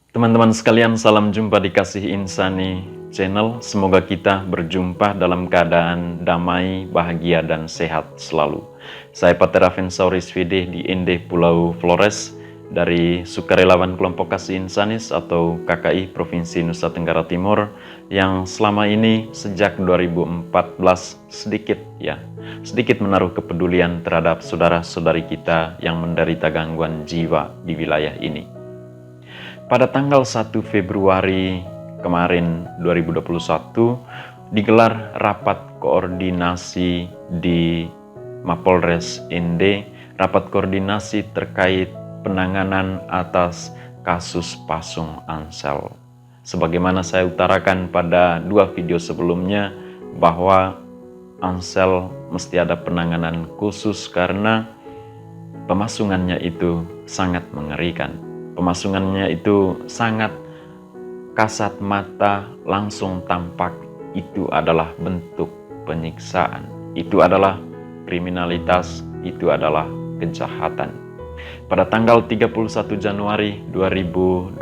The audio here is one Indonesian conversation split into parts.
Teman-teman sekalian, salam jumpa di Kasih Insani Channel. Semoga kita berjumpa dalam keadaan damai, bahagia, dan sehat selalu. Saya Pater Avensauris Fide di Ende, Pulau Flores, dari Sukarelawan Kelompok Kasih Insanis atau KKI Provinsi Nusa Tenggara Timur, yang selama ini sejak 2014 sedikit menaruh kepedulian terhadap saudara-saudari kita yang menderita gangguan jiwa di wilayah ini. Pada tanggal 1 Februari kemarin 2021 digelar rapat koordinasi di Mapolres Ende, rapat koordinasi terkait penanganan atas kasus Pasung Ansel. Sebagaimana saya utarakan pada 2 video sebelumnya bahwa Ansel mesti ada penanganan khusus karena pemasungannya itu sangat mengerikan. Pemasungannya itu sangat kasat mata, langsung tampak itu adalah bentuk penyiksaan. Itu adalah kriminalitas, itu adalah kejahatan. Pada tanggal 31 Januari 2021,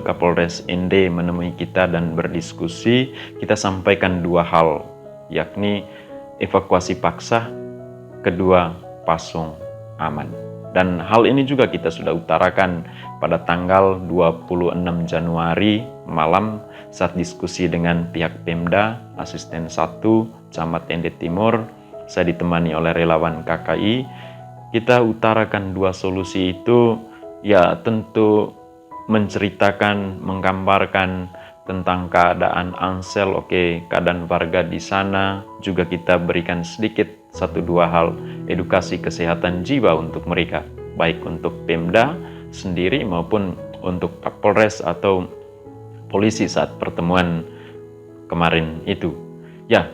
Kapolres Ende menemui kita dan berdiskusi. Kita sampaikan 2 hal, yakni evakuasi paksa, kedua pasung aman. Dan hal ini juga kita sudah utarakan pada tanggal 26 Januari malam saat diskusi dengan pihak Pemda, Asisten 1, Camat Ende Timur. Saya ditemani oleh relawan KKI. Kita utarakan 2 solusi itu, ya tentu menceritakan, menggambarkan tentang keadaan Ansel, keadaan warga di sana. Juga kita berikan sedikit 1-2 hal edukasi kesehatan jiwa untuk mereka, baik untuk Pemda sendiri maupun untuk Kapolres atau polisi saat pertemuan kemarin itu. Ya,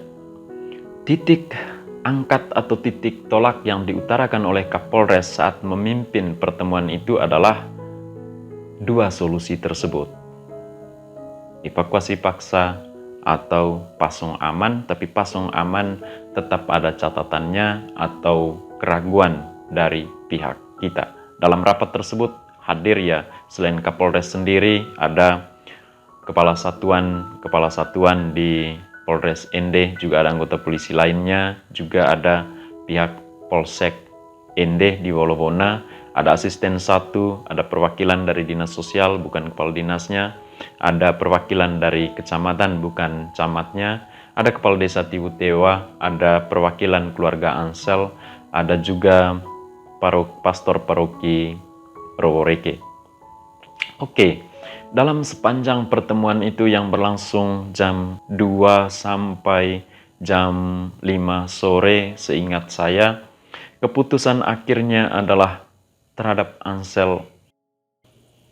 titik angkat atau titik tolak yang diutarakan oleh Kapolres saat memimpin pertemuan itu adalah 2 solusi tersebut. Evakuasi paksa atau pasung aman, tapi pasung aman tetap ada catatannya atau keraguan dari pihak kita. Dalam rapat tersebut hadir selain Kapolres sendiri, ada kepala satuan di Polres Ende, juga ada anggota polisi lainnya, juga ada pihak Polsek Ende di Wolowona, ada asisten 1, ada perwakilan dari dinas sosial bukan kepala dinasnya, ada perwakilan dari kecamatan bukan camatnya, ada kepala desa Tiwutewa, ada perwakilan keluarga Ansel, ada juga pastor paroki Roworeke. Dalam sepanjang pertemuan itu yang berlangsung jam 2 sampai jam 5 sore, seingat saya, keputusan akhirnya adalah terhadap Ansel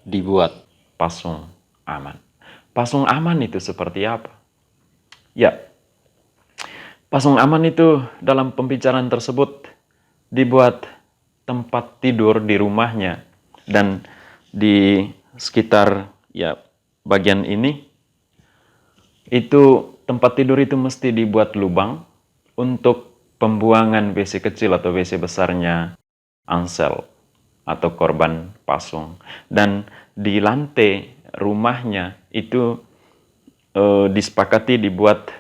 dibuat pasung aman. Pasung aman itu seperti apa? Ya, pasung aman itu dalam pembicaraan tersebut dibuat tempat tidur di rumahnya, dan di sekitar bagian ini itu tempat tidur itu mesti dibuat lubang untuk pembuangan WC kecil atau WC besarnya Ansel atau korban pasung. Dan di lantai rumahnya itu disepakati dibuat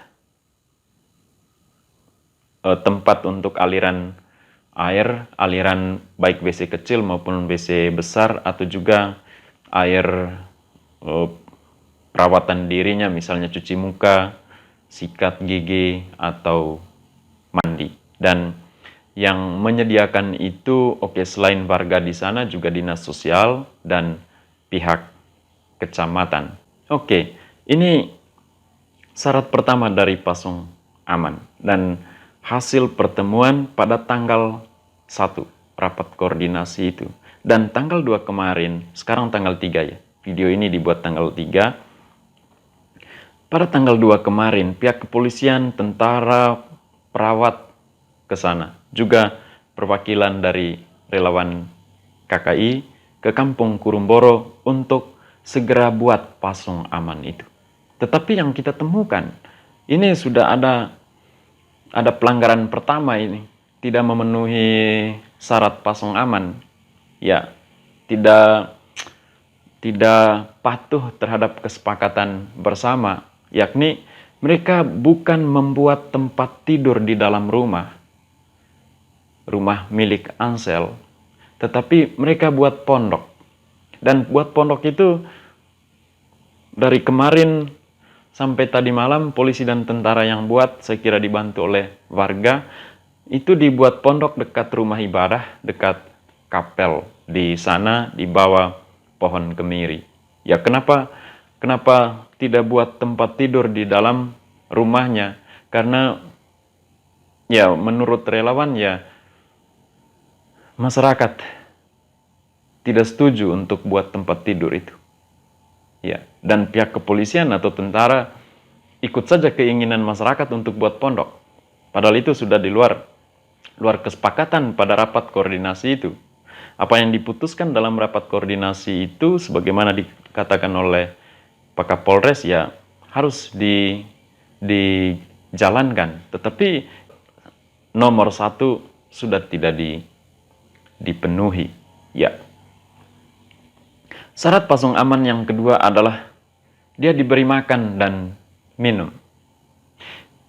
tempat untuk aliran air, aliran baik WC kecil maupun WC besar, atau juga air perawatan dirinya, misalnya cuci muka, sikat gigi, atau mandi. Dan yang menyediakan itu selain warga di sana juga dinas sosial dan pihak kecamatan. Ini syarat pertama dari pasung aman. Dan hasil pertemuan pada tanggal 1 rapat koordinasi itu. Dan tanggal 2 kemarin, sekarang tanggal 3 video ini dibuat tanggal 3. Pada tanggal 2 kemarin, pihak kepolisian, tentara, perawat ke sana. Juga perwakilan dari relawan KKI ke Kampung Kurumboro untuk segera buat pasung aman itu. Tetapi yang kita temukan, ini sudah ada pelanggaran pertama ini. Tidak memenuhi syarat pasung aman. Ya, tidak tidak patuh terhadap kesepakatan bersama, yakni mereka bukan membuat tempat tidur di dalam rumah milik Ansel, tetapi mereka buat pondok. Dan buat pondok itu dari kemarin sampai tadi malam polisi dan tentara yang buat, saya kira dibantu oleh warga, itu dibuat pondok dekat rumah ibadah, dekat kapel. Di sana di bawah pohon kemiri. Ya kenapa tidak buat tempat tidur di dalam rumahnya? Karena ya menurut relawan ya masyarakat tidak setuju untuk buat tempat tidur itu. Ya, dan pihak kepolisian atau tentara ikut saja keinginan masyarakat untuk buat pondok. Padahal itu sudah di luar kesepakatan pada rapat koordinasi itu. Apa yang diputuskan dalam rapat koordinasi itu sebagaimana dikatakan oleh Pak Kapolres ya harus dijalankan. Tetapi nomor satu sudah tidak dipenuhi. Ya. Syarat pasung aman yang kedua adalah dia diberi makan dan minum.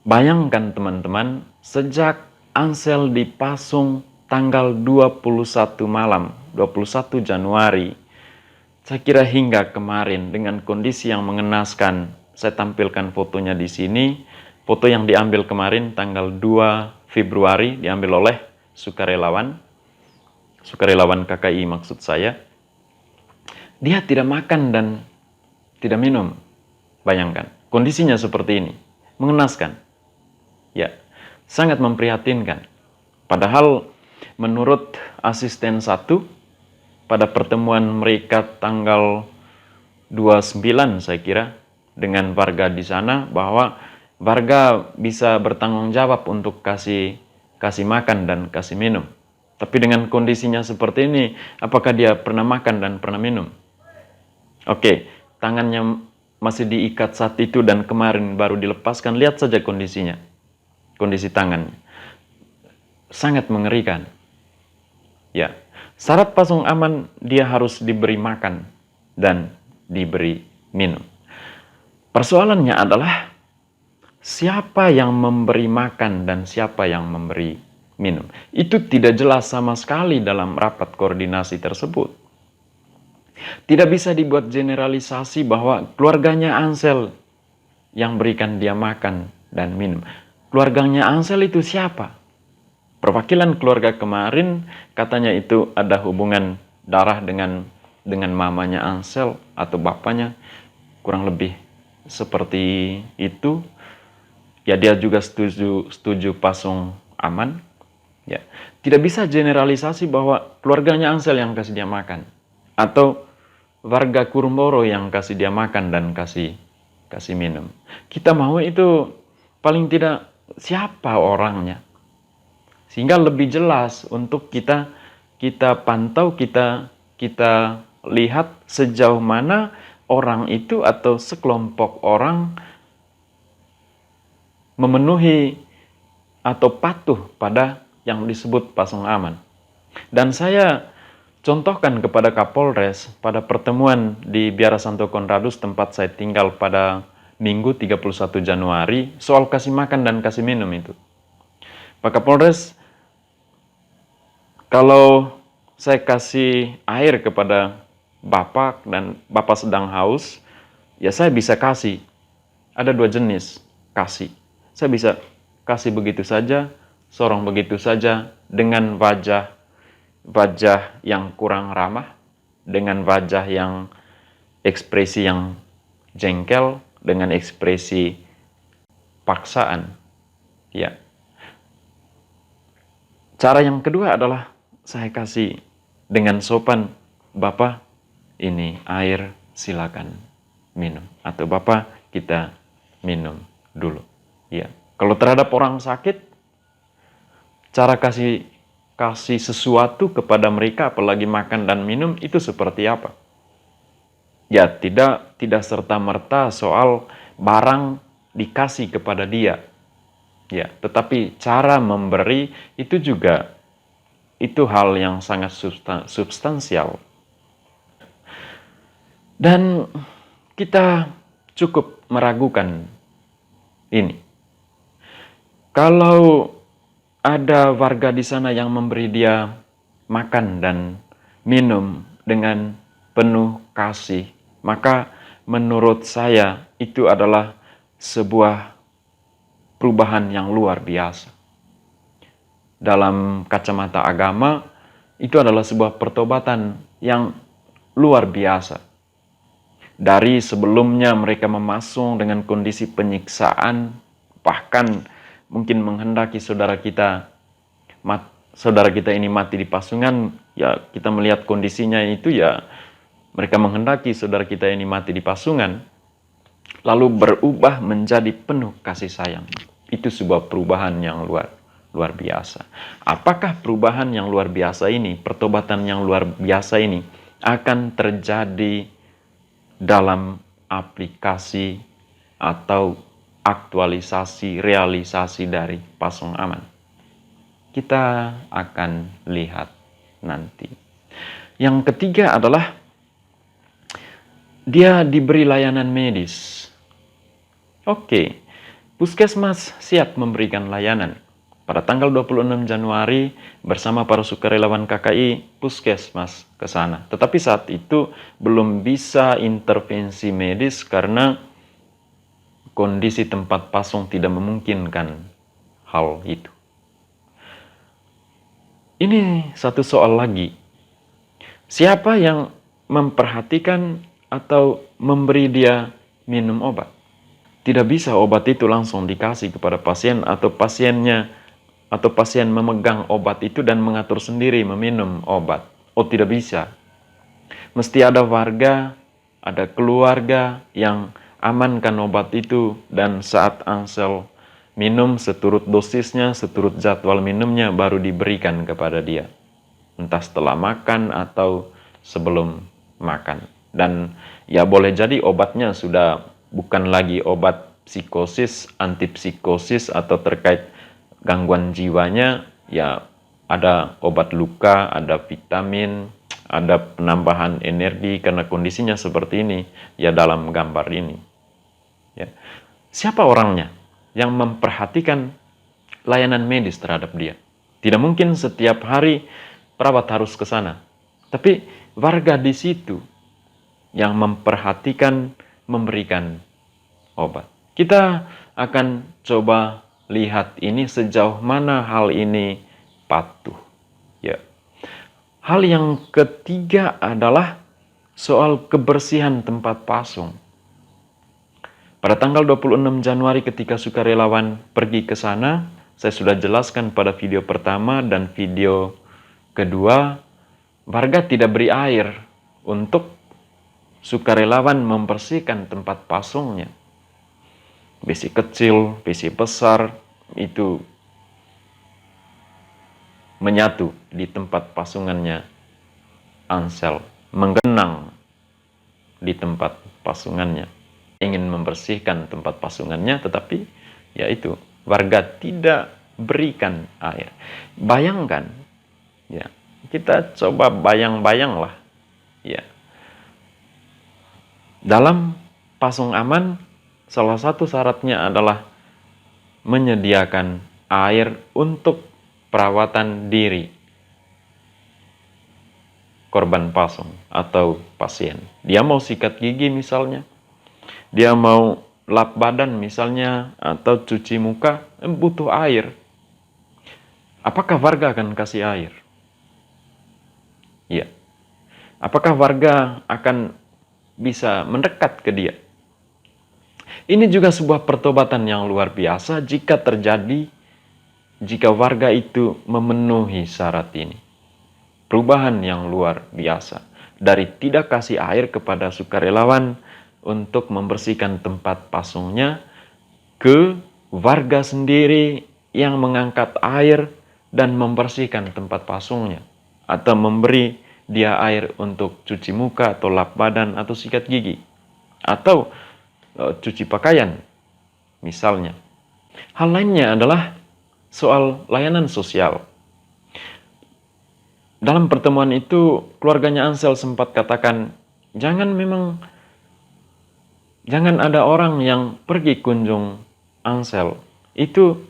Bayangkan teman-teman, sejak Ansel dipasung tanggal 21 malam, 21 Januari, saya kira hingga kemarin dengan kondisi yang mengenaskan. Saya tampilkan fotonya di sini, foto yang diambil kemarin tanggal 2 Februari, diambil oleh sukarelawan KKI maksud saya. Dia tidak makan dan tidak minum. Bayangkan, kondisinya seperti ini. Mengenaskan. Ya, sangat memprihatinkan. Padahal menurut asisten 1, pada pertemuan mereka tanggal 29 saya kira, dengan warga di sana, bahwa warga bisa bertanggung jawab untuk kasih makan dan kasih minum. Tapi dengan kondisinya seperti ini, apakah dia pernah makan dan pernah minum? Oke, tangannya masih diikat saat itu dan kemarin baru dilepaskan. Lihat saja kondisinya. Kondisi tangannya. Sangat mengerikan. Ya, syarat pasung aman dia harus diberi makan dan diberi minum. Persoalannya adalah siapa yang memberi makan dan siapa yang memberi minum. Itu tidak jelas sama sekali dalam rapat koordinasi tersebut. Tidak bisa dibuat generalisasi bahwa keluarganya Ansel yang berikan dia makan dan minum. Keluarganya Ansel itu siapa? Perwakilan keluarga kemarin katanya itu ada hubungan darah dengan mamanya Ansel atau bapaknya, kurang lebih seperti itu. Ya dia juga setuju pasung aman. Ya, tidak bisa generalisasi bahwa keluarganya Ansel yang kasih dia makan atau warga Kurumboro yang kasih dia makan dan kasih minum. Kita mau itu paling tidak siapa orangnya. Sehingga lebih jelas untuk kita pantau, kita lihat sejauh mana orang itu atau sekelompok orang memenuhi atau patuh pada yang disebut pasung aman. Dan saya contohkan kepada Kapolres pada pertemuan di Biara Santo Konradus tempat saya tinggal pada Minggu 31 Januari soal kasih makan dan kasih minum itu. Pak Kapolres, kalau saya kasih air kepada Bapak dan Bapak sedang haus, ya saya bisa kasih. Ada 2 jenis kasih. Saya bisa kasih begitu saja, sorong begitu saja, dengan wajah yang kurang ramah, dengan wajah yang ekspresi yang jengkel, dengan ekspresi paksaan. Ya. Cara yang kedua adalah saya kasih dengan sopan, Bapak ini air silakan minum, atau Bapak kita minum dulu. Ya. Kalau terhadap orang sakit, cara kasih sesuatu kepada mereka apalagi makan dan minum itu seperti apa? Ya, tidak serta-merta soal barang dikasih kepada dia. Ya, tetapi cara memberi itu juga itu hal yang sangat substansial. Dan kita cukup meragukan ini. Kalau ada warga di sana yang memberi dia makan dan minum dengan penuh kasih, maka menurut saya itu adalah sebuah perubahan yang luar biasa. Dalam kacamata agama, itu adalah sebuah pertobatan yang luar biasa. Dari sebelumnya mereka memasung dengan kondisi penyiksaan, bahkan mungkin menghendaki saudara kita ini mati di pasungan, ya kita melihat kondisinya itu ya mereka menghendaki saudara kita ini mati di pasungan, lalu berubah menjadi penuh kasih sayang. Itu sebuah perubahan yang luar biasa. Apakah perubahan yang luar biasa ini, pertobatan yang luar biasa ini akan terjadi dalam aplikasi atau aktualisasi, realisasi dari Pasung Aman? Kita akan lihat nanti. Yang ketiga adalah dia diberi layanan medis. Oke, Puskesmas siap memberikan layanan. Pada tanggal 26 Januari bersama para sukarelawan KKI, Puskesmas ke sana. Tetapi saat itu belum bisa intervensi medis karena kondisi tempat pasung tidak memungkinkan hal itu. Ini satu soal lagi. Siapa yang memperhatikan atau memberi dia minum obat? Tidak bisa obat itu langsung dikasih kepada pasien atau pasien memegang obat itu dan mengatur sendiri meminum obat. Oh, tidak bisa. Mesti ada warga, ada keluarga yang amankan obat itu, dan saat Ansel minum seturut dosisnya, seturut jadwal minumnya baru diberikan kepada dia. Entah setelah makan atau sebelum makan. Dan ya boleh jadi obatnya sudah bukan lagi obat psikosis, antipsikosis atau terkait gangguan jiwanya, ya ada obat luka, ada vitamin, ada penambahan energi karena kondisinya seperti ini, ya dalam gambar ini. Ya. Siapa orangnya yang memperhatikan layanan medis terhadap dia? Tidak mungkin setiap hari perawat harus ke sana, tapi warga di situ yang memperhatikan, memberikan obat. Kita akan coba lihat ini sejauh mana hal ini patuh. Ya. Hal yang ketiga adalah soal kebersihan tempat pasung. Pada tanggal 26 Januari ketika sukarelawan pergi ke sana, saya sudah jelaskan pada video pertama dan video kedua, warga tidak beri air untuk sukarelawan membersihkan tempat pasungnya. WC kecil, WC besar, itu menyatu di tempat pasungannya Ansel, menggenang di tempat pasungannya. Ingin membersihkan tempat pasungannya, tetapi yaitu warga tidak berikan air. Bayangkan, ya kita coba bayang-bayang lah, ya. Dalam Pasung Aman, salah satu syaratnya adalah menyediakan air untuk perawatan diri korban pasung atau pasien. Dia mau sikat gigi misalnya, dia mau lap badan misalnya, atau cuci muka, butuh air. Apakah warga akan kasih air? Ya. Apakah warga akan bisa mendekat ke dia? Ini juga sebuah pertobatan yang luar biasa jika terjadi, jika warga itu memenuhi syarat ini. Perubahan yang luar biasa. Dari tidak kasih air kepada sukarelawan untuk membersihkan tempat pasungnya, ke warga sendiri yang mengangkat air dan membersihkan tempat pasungnya. Atau memberi dia air untuk cuci muka atau lap badan atau sikat gigi. Atau cuci pakaian misalnya. Hal lainnya adalah soal layanan sosial. Dalam pertemuan itu keluarganya Ansel sempat katakan, Jangan ada orang yang pergi kunjung Ansel, itu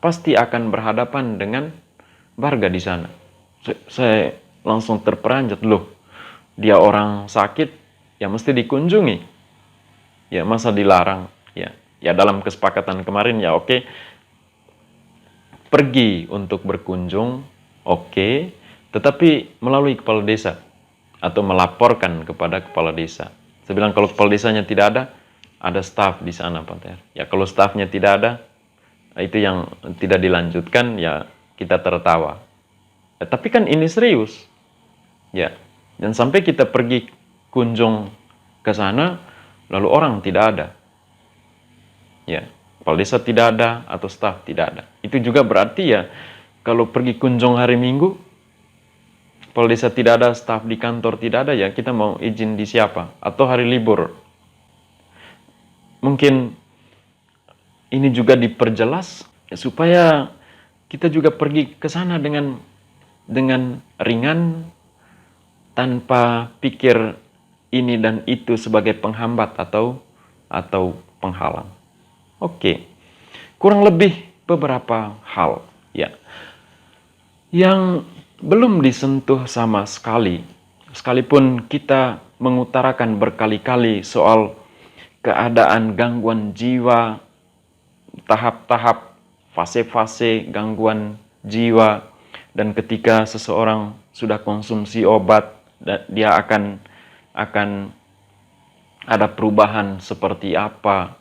pasti akan berhadapan dengan warga di sana. Saya langsung terperanjat, loh, dia orang sakit, ya mesti dikunjungi. Ya masa dilarang? Ya dalam kesepakatan kemarin ya oke, pergi untuk berkunjung, oke, tetapi melalui kepala desa atau melaporkan kepada kepala desa. Saya bilang kalau kepala desanya tidak ada staf di sana, Pak Ter. Ya kalau stafnya tidak ada, itu yang tidak dilanjutkan, ya kita tertawa. Tapi kan ini serius, ya. Dan sampai kita pergi kunjung ke sana, lalu orang tidak ada, ya. Kepala desa tidak ada atau staf tidak ada. Itu juga berarti ya kalau pergi kunjung hari Minggu, kepala desa tidak ada, staf di kantor tidak ada, ya kita mau izin di siapa? Atau hari libur. Mungkin ini juga diperjelas ya, supaya kita juga pergi ke sana dengan ringan, tanpa pikir ini dan itu sebagai penghambat atau penghalang. Oke. Kurang lebih beberapa hal ya yang belum disentuh sama sekali, sekalipun kita mengutarakan berkali-kali soal keadaan gangguan jiwa, tahap-tahap, fase-fase gangguan jiwa, dan ketika seseorang sudah konsumsi obat, dia akan ada perubahan seperti apa.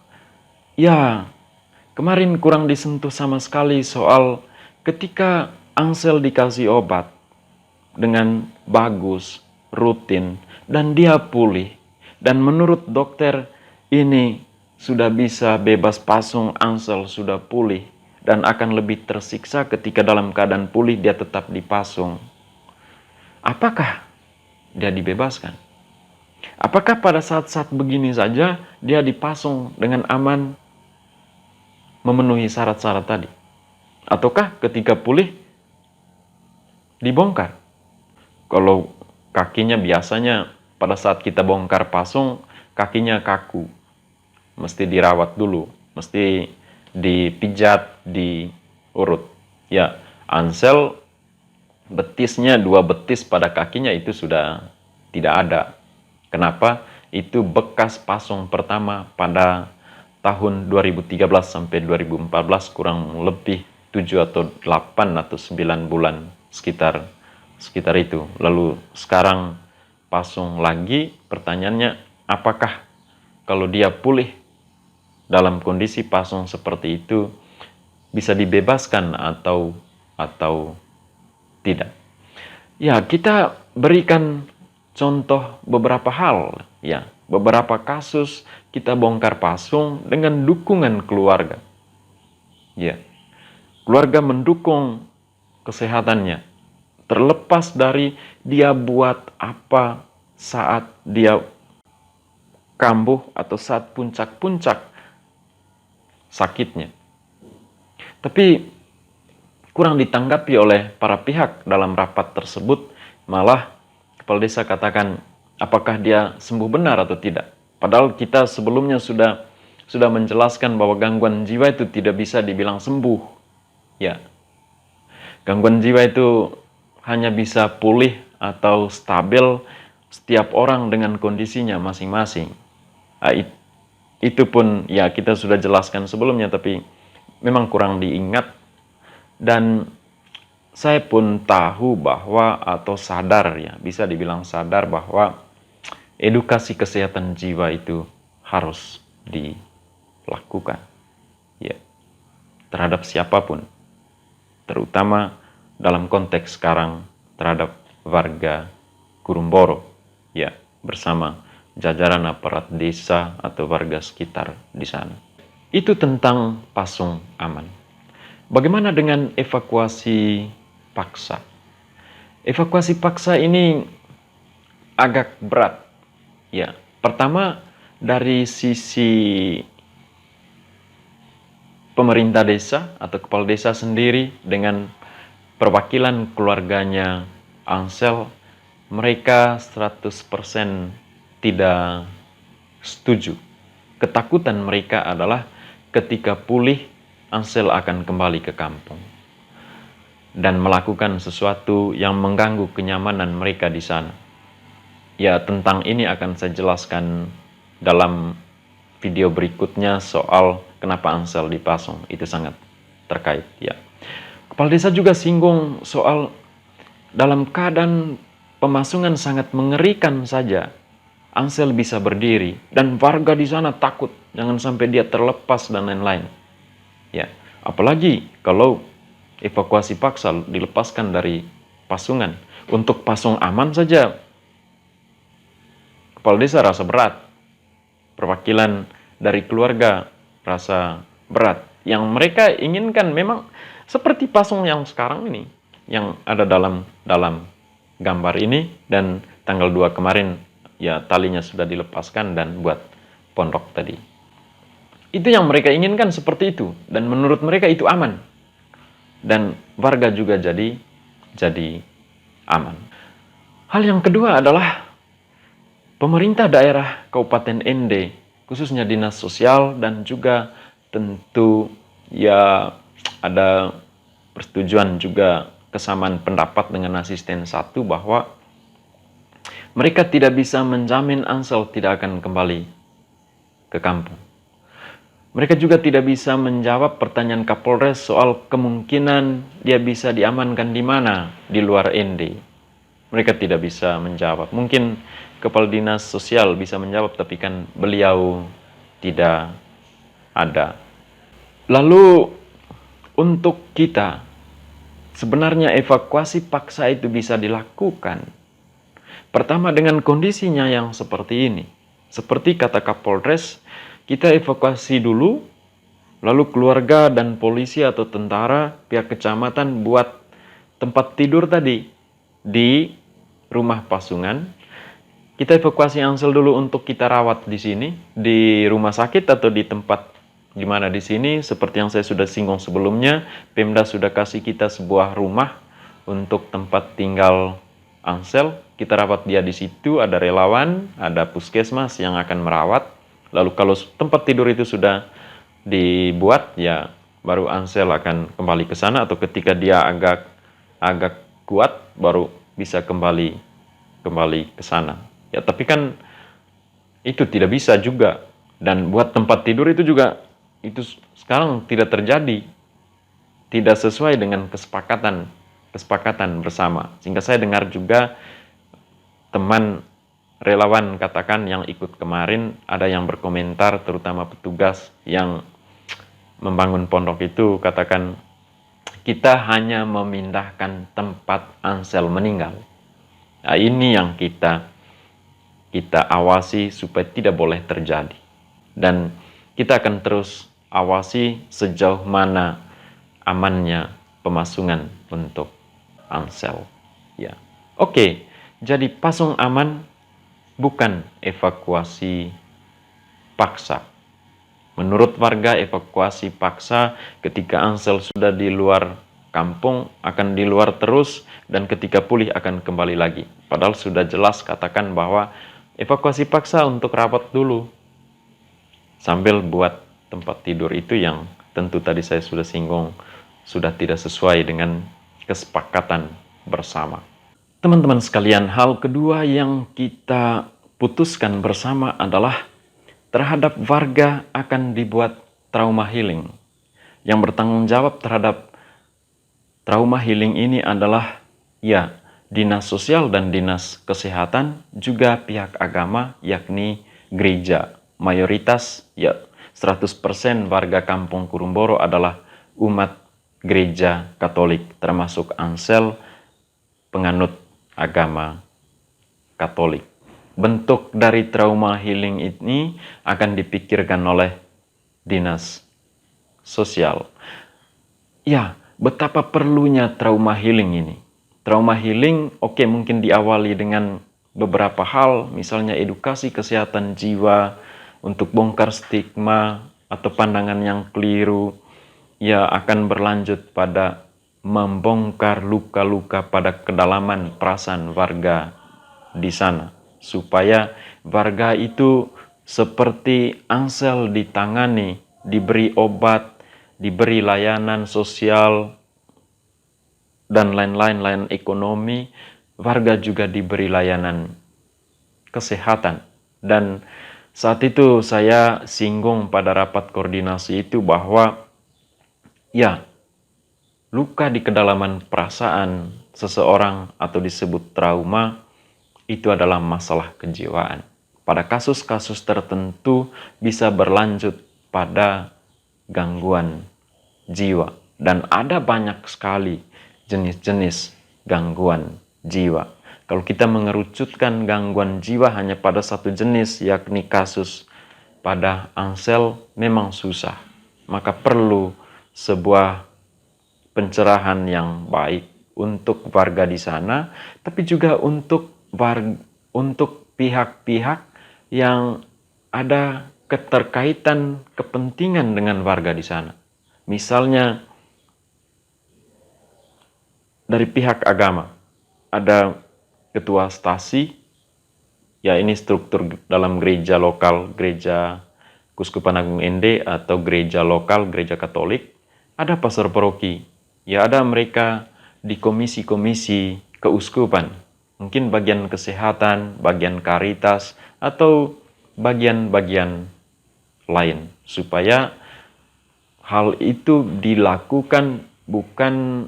Ya, kemarin kurang disentuh sama sekali soal ketika Ansel dikasih obat dengan bagus, rutin, dan dia pulih. Dan menurut dokter ini sudah bisa bebas pasung, Ansel sudah pulih dan akan lebih tersiksa ketika dalam keadaan pulih dia tetap dipasung. Apakah dia dibebaskan? Apakah pada saat-saat begini saja dia dipasung dengan aman, memenuhi syarat-syarat tadi? Ataukah ketika pulih dibongkar? Kalau kakinya biasanya pada saat kita bongkar pasung, kakinya kaku. Mesti dirawat dulu, mesti dipijat, diurut. Ya, Ansel betisnya, 2 betis pada kakinya itu sudah tidak ada. Kenapa? Itu bekas pasung pertama pada tahun 2013 sampai 2014, kurang lebih 7 atau 8 atau 9 bulan, sekitar itu. Lalu sekarang pasung lagi, pertanyaannya apakah kalau dia pulih dalam kondisi pasung seperti itu bisa dibebaskan atau tidak? Ya, kita berikan contoh beberapa hal ya. Beberapa kasus kita bongkar pasung dengan dukungan keluarga. Ya. Keluarga mendukung kesehatannya. Terlepas dari dia buat apa saat dia kambuh atau saat puncak-puncak sakitnya. Tapi kurang ditanggapi oleh para pihak dalam rapat tersebut. Malah kepala desa katakan apakah dia sembuh benar atau tidak. Padahal kita sebelumnya sudah menjelaskan bahwa gangguan jiwa itu tidak bisa dibilang sembuh. Ya. Gangguan jiwa itu hanya bisa pulih atau stabil setiap orang dengan kondisinya masing-masing. Itu pun ya kita sudah jelaskan sebelumnya, tapi memang kurang diingat. Dan saya pun tahu bahwa atau sadar ya, bisa dibilang sadar bahwa edukasi kesehatan jiwa itu harus dilakukan ya, terhadap siapapun, terutama dalam konteks sekarang terhadap warga Kurumboro ya, bersama jajaran aparat desa atau warga sekitar di sana. Itu tentang pasung aman. Bagaimana dengan evakuasi paksa? Evakuasi paksa ini agak berat. Ya, pertama dari sisi pemerintah desa atau kepala desa sendiri dengan perwakilan keluarganya Ansel, mereka 100% tidak setuju. Ketakutan mereka adalah ketika pulih, Ansel akan kembali ke kampung dan melakukan sesuatu yang mengganggu kenyamanan mereka di sana. Ya, tentang ini akan saya jelaskan dalam video berikutnya soal kenapa Ansel dipasung. Itu sangat terkait, ya. Kepala desa juga singgung soal dalam keadaan pemasungan sangat mengerikan saja, Ansel bisa berdiri dan warga di sana takut jangan sampai dia terlepas dan lain-lain. Ya, apalagi kalau evakuasi paksa dilepaskan dari pasungan. Untuk pasung aman saja, kepala desa rasa berat. Perwakilan dari keluarga rasa berat. Yang mereka inginkan memang seperti pasung yang sekarang ini, yang ada dalam gambar ini, dan tanggal 2 kemarin ya talinya sudah dilepaskan dan buat pondok tadi. Itu yang mereka inginkan seperti itu, dan menurut mereka itu aman. Dan warga juga jadi aman. Hal yang kedua adalah pemerintah daerah Kabupaten Ende, khususnya Dinas Sosial, dan juga tentu ya ada persetujuan juga kesamaan pendapat dengan asisten 1 bahwa mereka tidak bisa menjamin Ansel tidak akan kembali ke kampung. Mereka juga tidak bisa menjawab pertanyaan Kapolres soal kemungkinan dia bisa diamankan di mana di luar Ende. Mereka tidak bisa menjawab. Mungkin Kepala Dinas Sosial bisa menjawab, tapi kan beliau tidak ada. Lalu untuk kita, sebenarnya evakuasi paksa itu bisa dilakukan. Pertama dengan kondisinya yang seperti ini. Seperti kata Kapolres, kita evakuasi dulu, lalu keluarga dan polisi atau tentara, pihak kecamatan buat tempat tidur tadi di rumah pasungan. Kita evakuasi Ansel dulu untuk kita rawat di sini, di rumah sakit atau di tempat di mana di sini. Seperti yang saya sudah singgung sebelumnya, Pemda sudah kasih kita sebuah rumah untuk tempat tinggal Ansel. Kita rawat dia di situ, ada relawan, ada puskesmas yang akan merawat. Lalu kalau tempat tidur itu sudah dibuat, ya baru Ansel akan kembali ke sana, atau ketika dia agak kuat baru bisa kembali ke sana. Ya, tapi kan itu tidak bisa juga. Dan buat tempat tidur itu juga itu sekarang tidak terjadi. Tidak sesuai dengan kesepakatan bersama. Sehingga saya dengar juga teman relawan katakan yang ikut kemarin, ada yang berkomentar, terutama petugas yang membangun pondok itu, katakan kita hanya memindahkan tempat Ansel meninggal. Nah, ini yang kita awasi supaya tidak boleh terjadi. Dan kita akan terus awasi sejauh mana amannya pemasungan untuk Ansel. Ya. Oke, jadi pasung aman bukan evakuasi paksa. Menurut warga, evakuasi paksa ketika Ansel sudah di luar kampung akan di luar terus, dan ketika pulih akan kembali lagi. Padahal sudah jelas katakan bahwa evakuasi paksa untuk rawat dulu sambil buat tempat tidur itu yang tentu tadi saya sudah singgung sudah tidak sesuai dengan kesepakatan bersama. Teman-teman sekalian, hal kedua yang kita putuskan bersama adalah terhadap warga akan dibuat trauma healing. Yang bertanggung jawab terhadap trauma healing ini adalah ya Dinas Sosial dan Dinas Kesehatan, juga pihak agama yakni gereja. Mayoritas ya 100% warga kampung Kurumboro adalah umat gereja Katolik, termasuk Ansel penganut agama Katolik. Bentuk dari trauma healing ini akan dipikirkan oleh Dinas Sosial. Ya, betapa perlunya trauma healing ini. Trauma healing, oke, mungkin diawali dengan beberapa hal, misalnya edukasi kesehatan jiwa untuk bongkar stigma atau pandangan yang keliru. Ya, akan berlanjut pada membongkar luka-luka pada kedalaman perasaan warga di sana, supaya Warga itu seperti Ansel ditangani, diberi obat, diberi layanan sosial, dan lain-lain, layanan ekonomi. Warga juga diberi layanan kesehatan. Dan saat itu saya singgung pada rapat koordinasi itu bahwa ya, luka di kedalaman perasaan seseorang atau disebut trauma itu adalah masalah kejiwaan. Pada kasus-kasus tertentu bisa berlanjut pada gangguan jiwa. Dan ada banyak sekali jenis-jenis gangguan jiwa. Kalau kita mengerucutkan gangguan jiwa hanya pada satu jenis, yakni kasus pada Ansel, memang susah. Maka perlu sebuah pencerahan yang baik untuk warga di sana, tapi juga untuk pihak-pihak yang ada keterkaitan kepentingan dengan warga di sana. Misalnya dari pihak agama, ada ketua stasi, ya ini struktur dalam gereja lokal, gereja Kuskupan Agung Ende atau gereja lokal, gereja Katolik, ada pastor paroki, ya ada mereka di komisi-komisi keuskupan, mungkin bagian kesehatan, bagian karitas, atau bagian-bagian lain, supaya hal itu dilakukan bukan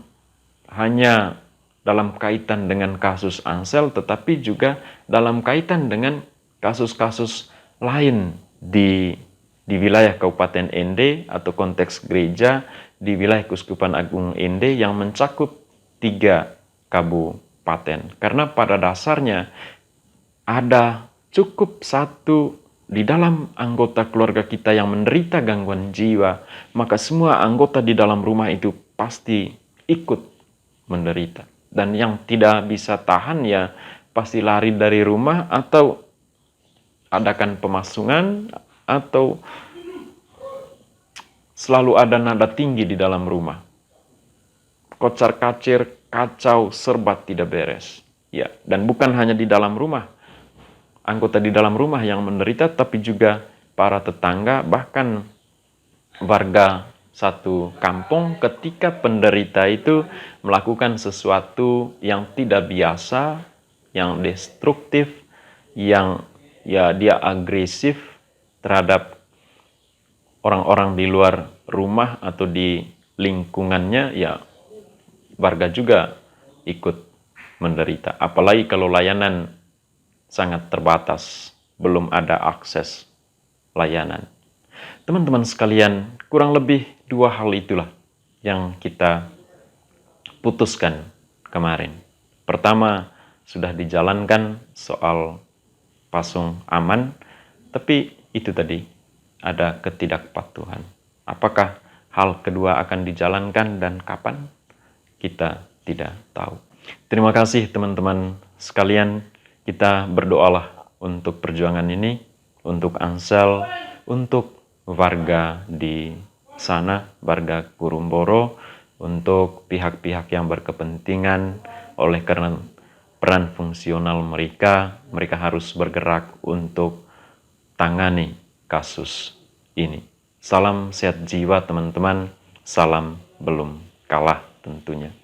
hanya dalam kaitan dengan kasus Ansel, tetapi juga dalam kaitan dengan kasus-kasus lain di wilayah Kabupaten Ende atau konteks gereja di wilayah Kuskupan Agung Ende yang mencakup 3 kabupaten. Karena pada dasarnya ada cukup satu di dalam anggota keluarga kita yang menderita gangguan jiwa, maka semua anggota di dalam rumah itu pasti ikut menderita. Dan yang tidak bisa tahan ya pasti lari dari rumah atau adakan pemasungan atau selalu ada nada tinggi di dalam rumah. Kocar-kacir, kacau, serbat tidak beres. Ya, dan bukan hanya di dalam rumah, anggota di dalam rumah yang menderita, tapi juga para tetangga, bahkan warga satu kampung ketika penderita itu melakukan sesuatu yang tidak biasa, yang destruktif, yang ya dia agresif terhadap orang-orang di luar rumah atau di lingkungannya, ya warga juga ikut menderita. Apalagi kalau layanan sangat terbatas, belum ada akses layanan. Teman-teman sekalian, kurang lebih 2 hal itulah yang kita putuskan kemarin. Pertama, sudah dijalankan soal pasung aman, tapi itu tadi ada ketidakpatuhan. Apakah hal kedua akan dijalankan dan kapan? Kita tidak tahu. Terima kasih teman-teman sekalian. Kita berdoalah untuk perjuangan ini, untuk Ansel, untuk warga di sana, warga Kurumboro, untuk pihak-pihak yang berkepentingan. Oleh karena peran fungsional mereka harus bergerak untuk tangani kasus ini. Salam sehat jiwa teman-teman, salam belum kalah tentunya.